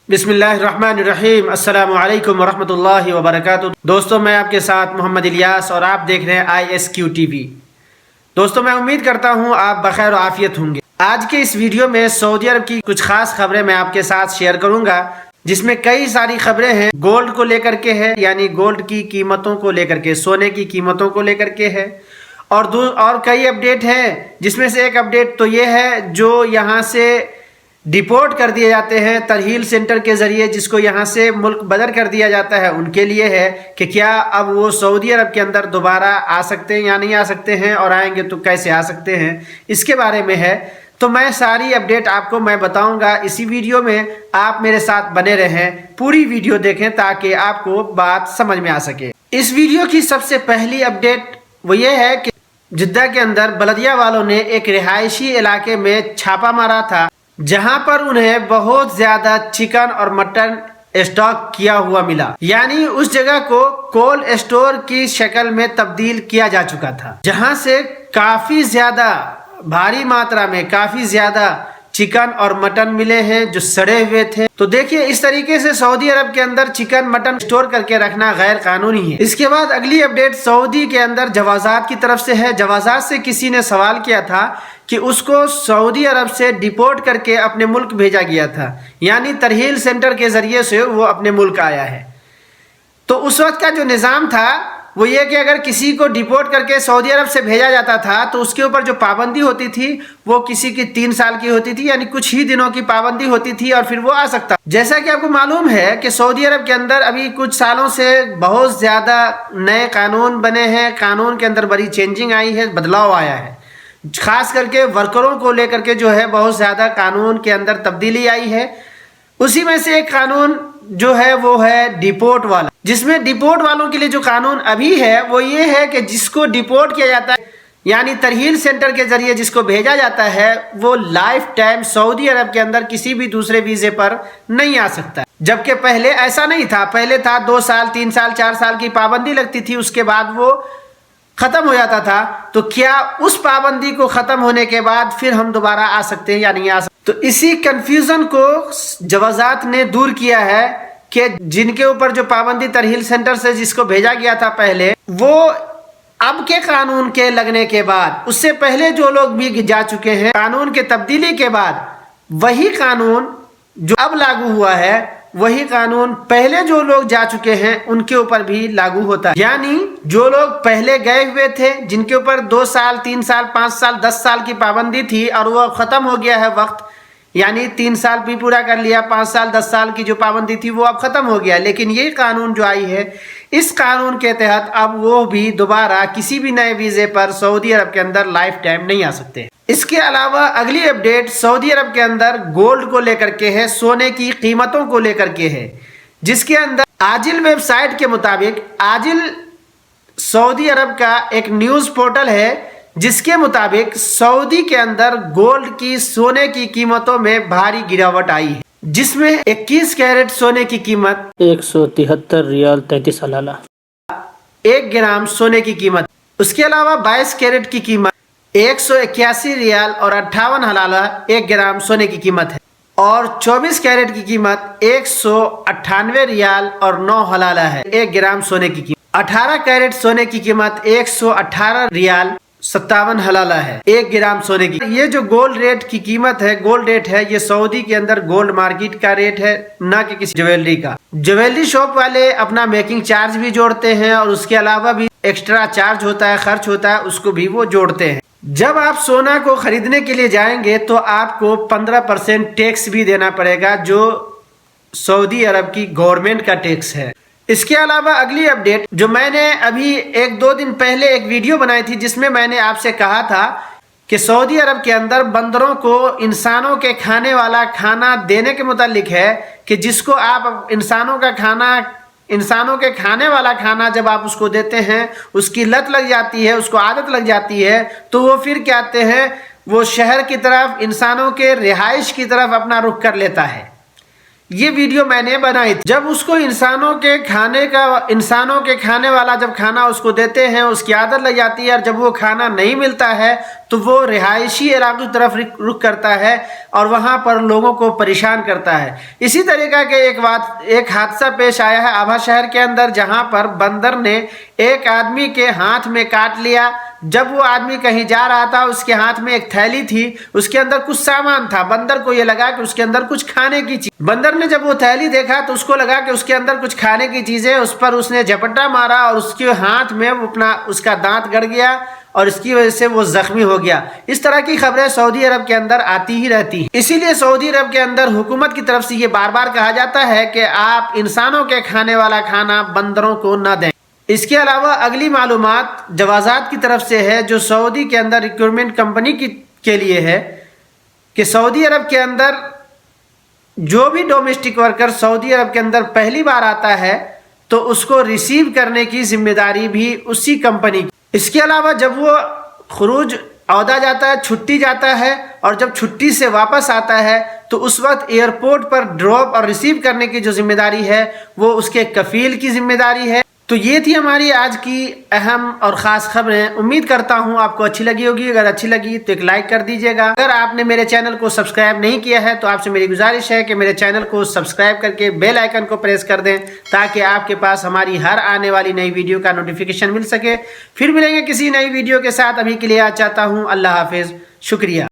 بسم اللہ الرحمن الرحیم۔ السلام علیکم ورحمۃ اللہ وبرکاتہ۔ دوستوں، میں آپ کے ساتھ محمد الیاس اور آپ دیکھ رہے ہیں ISQ TV۔ دوستوں، میں امید کرتا ہوں آپ بخیر و عافیت ہوں گے۔ آج کے اس ویڈیو میں سعودی عرب کی کچھ خاص خبریں میں آپ کے ساتھ شیئر کروں گا، جس میں کئی ساری خبریں ہیں گولڈ کو لے کر کے ہے، یعنی گولڈ کی قیمتوں کو لے کر کے، سونے کی قیمتوں کو لے کر کے ہے، اور کئی اپڈیٹ ہیں، جس میں سے ایک اپڈیٹ تو یہ ہے جو یہاں سے ڈیپورٹ کر دیے جاتے ہیں ترحیل سینٹر کے ذریعے، جس کو یہاں سے ملک بدر کر دیا جاتا ہے، ان کے لیے ہے کہ کیا اب وہ سعودی عرب کے اندر دوبارہ آ سکتے ہیں یا نہیں آ سکتے ہیں، اور آئیں گے تو کیسے آ سکتے ہیں، اس کے بارے میں ہے۔ تو میں ساری اپڈیٹ آپ کو میں بتاؤں گا اسی ویڈیو میں، آپ میرے ساتھ بنے رہیں، پوری ویڈیو دیکھیں تاکہ آپ کو بات سمجھ میں آ سکے۔ اس ویڈیو کی سب سے پہلی اپڈیٹ وہ یہ ہے کہ جدہ کے اندر بلدیہ والوں نے ایک رہائشی علاقے میں چھاپا مارا تھا، جہاں پر انہیں بہت زیادہ چکن اور مٹن اسٹاک کیا ہوا ملا، یعنی اس جگہ کو کولڈ اسٹور کی شکل میں تبدیل کیا جا چکا تھا، جہاں سے کافی زیادہ بھاری ماترا میں کافی زیادہ چکن اور مٹن ملے ہیں جو سڑے ہوئے تھے۔ تو دیکھیے، اس طریقے سے سعودی عرب کے اندر چکن مٹن اسٹور کر کے رکھنا غیر قانونی ہے۔ اس کے بعد اگلی اپڈیٹ سعودی کے اندر جوازات کی طرف سے ہے۔ جوازات سے کسی نے سوال کیا تھا کہ اس کو سعودی عرب سے ڈیپورٹ کر کے اپنے ملک بھیجا گیا تھا، یعنی ترحیل سینٹر کے ذریعے سے وہ اپنے ملک آیا ہے۔ تو اس وقت کا جو نظام تھا وہ یہ کہ اگر کسی کو ڈیپورٹ کر کے سعودی عرب سے بھیجا جاتا تھا تو اس کے اوپر جو پابندی ہوتی تھی وہ کسی کی 3 سال کی ہوتی تھی، یعنی کچھ ہی دنوں کی پابندی ہوتی تھی، اور پھر وہ آ سکتا۔ جیسا کہ آپ کو معلوم ہے کہ سعودی عرب کے اندر ابھی کچھ سالوں سے بہت زیادہ نئے قانون بنے ہیں، قانون کے اندر بڑی چینجنگ آئی ہے، بدلاؤ آیا ہے، خاص کر کے ورکروں کو لے کر کے جو ہے بہت زیادہ قانون کے اندر تبدیلی آئی ہے۔ اسی میں سے ایک قانون جو ہے وہ ہے ڈیپورٹ والا، جس میں ڈیپورٹ والوں کے لیے جو قانون ابھی ہے وہ یہ ہے کہ جس کو ڈیپورٹ کیا جاتا ہے، یعنی ترحیل سینٹر کے ذریعے جس کو بھیجا جاتا ہے، وہ لائف ٹائم سعودی عرب کے اندر کسی بھی دوسرے ویزے پر نہیں آ سکتا ہے، جبکہ پہلے ایسا نہیں تھا۔ پہلے تھا 2 سال 3 سال 4 سال کی پابندی لگتی تھی، اس کے بعد وہ ختم ہو جاتا تھا۔ تو کیا اس پابندی کو ختم ہونے کے بعد پھر ہم دوبارہ آ سکتے ہیں یا نہیں آ سکتے؟ تو اسی کنفیوژن کو جوازات نے دور کیا ہے کہ جن کے اوپر جو پابندی ترحیل سینٹر سے جس کو بھیجا گیا تھا پہلے، وہ اب کے قانون کے لگنے کے بعد، اس سے پہلے جو لوگ بھی جا چکے ہیں قانون کے تبدیلی کے بعد، وہی قانون جو اب لاگو ہوا ہے، وہی قانون پہلے جو لوگ جا چکے ہیں ان کے اوپر بھی لاگو ہوتا ہے۔ یعنی جو لوگ پہلے گئے ہوئے تھے، جن کے اوپر 2 سال 3 سال 5 سال 10 سال کی پابندی تھی اور وہ ختم ہو گیا ہے وقت، یعنی 3 سال بھی پورا کر لیا، 5 سال 10 سال کی جو پابندی تھی وہ اب ختم ہو گیا، لیکن یہ قانون جو آئی ہے، اس قانون کے تحت اب وہ بھی دوبارہ کسی بھی نئے ویزے پر سعودی عرب کے اندر لائف ٹائم نہیں آ سکتے۔ اس کے علاوہ اگلی اپڈیٹ سعودی عرب کے اندر گولڈ کو لے کر کے ہے، سونے کی قیمتوں کو لے کر کے ہے، جس کے اندر عاجل ویب سائٹ کے مطابق، عاجل سعودی عرب کا ایک نیوز پورٹل ہے، جس کے مطابق سعودی کے اندر گولڈ کی سونے کی قیمتوں میں بھاری گراوٹ آئی ہے، جس میں 21 کیرٹ سونے کی قیمت 173 ریال 33 حلالہ 1 گرام سونے کی قیمت، اس کے علاوہ 22 کیرٹ کی قیمت 181 ریال اور 58 حلالہ 1 گرام سونے کی قیمت ہے، اور 24 کیرٹ کی قیمت 198 ریال اور 9 حلالہ ہے 1 گرام سونے کی قیمت۔ 18 کیرٹ سونے کی قیمت 118 ریال 57 حلالہ ہے 1 گرام سونے کی۔ یہ جو گولڈ ریٹ کی قیمت ہے، گولڈ ریٹ ہے، یہ سعودی کے اندر گولڈ مارکیٹ کا ریٹ ہے، نہ کہ کسی جویلری کا۔ جویلری شاپ والے اپنا میکنگ چارج بھی جوڑتے ہیں، اور اس کے علاوہ بھی ایکسٹرا چارج ہوتا ہے، خرچ ہوتا ہے، اس کو بھی وہ جوڑتے ہیں۔ جب آپ سونا کو خریدنے کے لیے جائیں گے تو آپ کو 15% ٹیکس بھی دینا پڑے گا، جو سعودی عرب کی گورنمنٹ کا ٹیکس ہے۔ اس کے علاوہ اگلی اپڈیٹ جو میں نے ابھی 1-2 دن پہلے ایک ویڈیو بنائی تھی، جس میں میں نے آپ سے کہا تھا کہ سعودی عرب کے اندر بندروں کو انسانوں کے کھانے والا کھانا دینے کے متعلق ہے، کہ جس کو آپ انسانوں کے کھانے والا کھانا جب آپ اس کو دیتے ہیں، اس کی لت لگ جاتی ہے، اس کو عادت لگ جاتی ہے، تو وہ پھر کیا کہتے ہیں، وہ شہر کی طرف، انسانوں کے رہائش کی طرف اپنا رخ کر لیتا ہے۔ یہ ویڈیو میں نے بنائی تھی۔ جب اس کو انسانوں کے کھانے والا جب کھانا اس کو دیتے ہیں، اس کی عادت لگ جاتی ہے، اور جب وہ کھانا نہیں ملتا ہے تو وہ رہائشی علاقوں کی طرف رخ کرتا ہے اور وہاں پر لوگوں کو پریشان کرتا ہے۔ اسی طریقہ کے ایک حادثہ پیش آیا ہے آبھا شہر کے اندر، جہاں پر بندر نے ایک آدمی کے ہاتھ میں کاٹ لیا۔ جب وہ آدمی کہیں جا رہا تھا، اس کے ہاتھ میں ایک تھیلی تھی، اس کے اندر کچھ سامان تھا۔ بندر کو یہ لگا کہ اس کے اندر کچھ کھانے کی چیز، بندر نے جب وہ تھیلی دیکھا تو اس کو لگا کہ اس کے اندر کچھ کھانے کی چیز ہے، اس پر اس نے جھپٹا مارا اور اس کے ہاتھ میں اس کا دانت گڑ گیا اور اس کی وجہ سے وہ زخمی ہو گیا۔ اس طرح کی خبریں سعودی عرب کے اندر آتی ہی رہتی ہیں۔ اسی لیے سعودی عرب کے اندر حکومت کی طرف سے یہ بار بار کہا جاتا ہے کہ آپ انسانوں کے کھانے والا کھانا بندروں کو نہ دیں۔ اس کے علاوہ اگلی معلومات جوازات کی طرف سے ہے، جو سعودی کے اندر ریکروٹمنٹ کمپنی کے لیے ہے، کہ سعودی عرب کے اندر جو بھی ڈومیسٹک ورکر سعودی عرب کے اندر پہلی بار آتا ہے تو اس کو ریسیو کرنے کی ذمہ داری بھی اسی کمپنی کی۔ اس کے علاوہ جب وہ خروج عہدہ جاتا ہے، چھٹی جاتا ہے، اور جب چھٹی سے واپس آتا ہے تو اس وقت ایئرپورٹ پر ڈراپ اور ریسیو کرنے کی جو ذمہ داری ہے وہ اس کے کفیل کی ذمہ داری ہے۔ تو یہ تھی ہماری آج کی اہم اور خاص خبریں۔ امید کرتا ہوں آپ کو اچھی لگی ہوگی۔ اگر اچھی لگی تو ایک لائک کر دیجیے گا۔ اگر آپ نے میرے چینل کو سبسکرائب نہیں کیا ہے تو آپ سے میری گزارش ہے کہ میرے چینل کو سبسکرائب کر کے بیل آئیکن کو پریس کر دیں، تاکہ آپ کے پاس ہماری ہر آنے والی نئی ویڈیو کا نوٹیفیکیشن مل سکے۔ پھر ملیں گے کسی نئی ویڈیو کے ساتھ۔ ابھی کے لیے چاہتا ہوں اللہ حافظ، شکریہ۔